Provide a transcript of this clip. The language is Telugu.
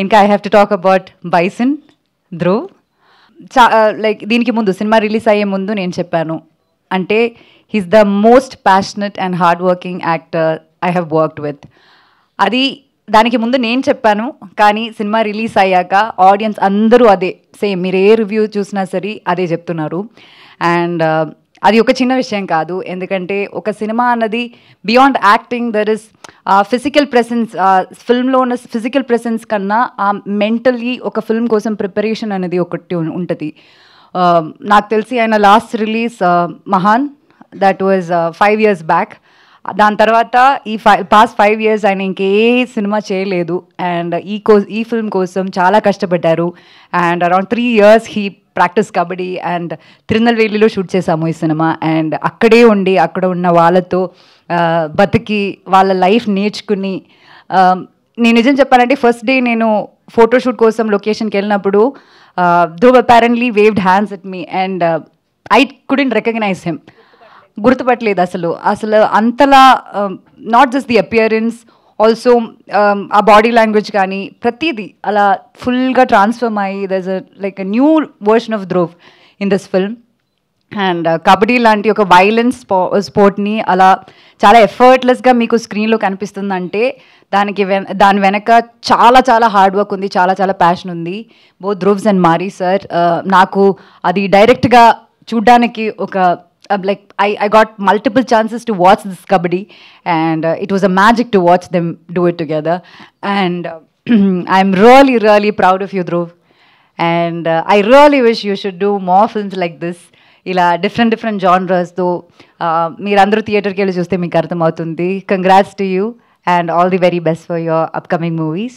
ఇంకా I have to talk about bison Dhruv. Like దీనికి ముందు సినిమా రిలీజ్ అయ్యే ముందు నేను చెప్పాను, అంటే he's the most passionate and hard working actor I have worked with. అది దానికి ముందు నేను చెప్పాను, కానీ సినిమా రిలీజ్ అయ్యాక ఆడియన్స్ అందరూ అదే సేమ్, మీరు ఏ రివ్యూ చూసినా సరే అదే చెప్తున్నారు. అండ్ అది ఒక చిన్న విషయం కాదు, ఎందుకంటే ఒక సినిమా అన్నది beyond acting there is physical presence. ఫిల్మ్లో ఉన్న ఫిజికల్ ప్రెసెన్స్ కన్నా మెంటలీ ఒక ఫిల్మ్ కోసం ప్రిపరేషన్ అనేది ఒకటి ఉంటుంది. నాకు తెలిసి ఆయన last release Mahaan, that was 5 years back. దాని తర్వాత పాస్ట్ 5 years ఆయన ఇంకే సినిమా చేయలేదు. అండ్ ఈ ఫిల్మ్ కోసం చాలా కష్టపడ్డారు. And around 3 years he practice kabaddi. And తిరునల్వేలిలో షూట్ చేసాము ఈ సినిమా. అండ్ అక్కడే ఉండి అక్కడ ఉన్న వాళ్ళతో బతికి వాళ్ళ లైఫ్ నేర్చుకుని, నేను నిజం చెప్పాలంటే ఫస్ట్ డే నేను ఫోటోషూట్ కోసం లొకేషన్కి వెళ్ళినప్పుడు Dhruv apparently waved hands at me and I couldn't recognise him. గుర్తుపట్టలేదు అసలు అంతలా, not just the appearance, also ఆ బాడీ లాంగ్వేజ్ కానీ ప్రతిదీ అలా ఫుల్గా ట్రాన్స్ఫర్మ్ అయ్యి there's like a new version of Dhruv in this film. And kabaddi లాంటి ఒక వైలెన్స్ స్పోర్ట్ని అలా చాలా ఎఫర్ట్లెస్గా మీకు స్క్రీన్లో కనిపిస్తుందంటే దాని వెనక చాలా చాలా హార్డ్ వర్క్ ఉంది, చాలా చాలా ప్యాషన్ ఉంది, బోత్ ధ్రువ్స్ అండ్ మారీ సార్. నాకు అది డైరెక్ట్గా చూడ్డానికి ఒక like I got multiple chances to watch this kabaddi, and it was a magic to watch them do it together. And I'm really really proud of you, Dhruv, and I really wish you should do more films like this, ila different genres. Though meerandaru theatre ki velli chuste meeku artham avutundi. Congrats to you and all the very best for your upcoming movies.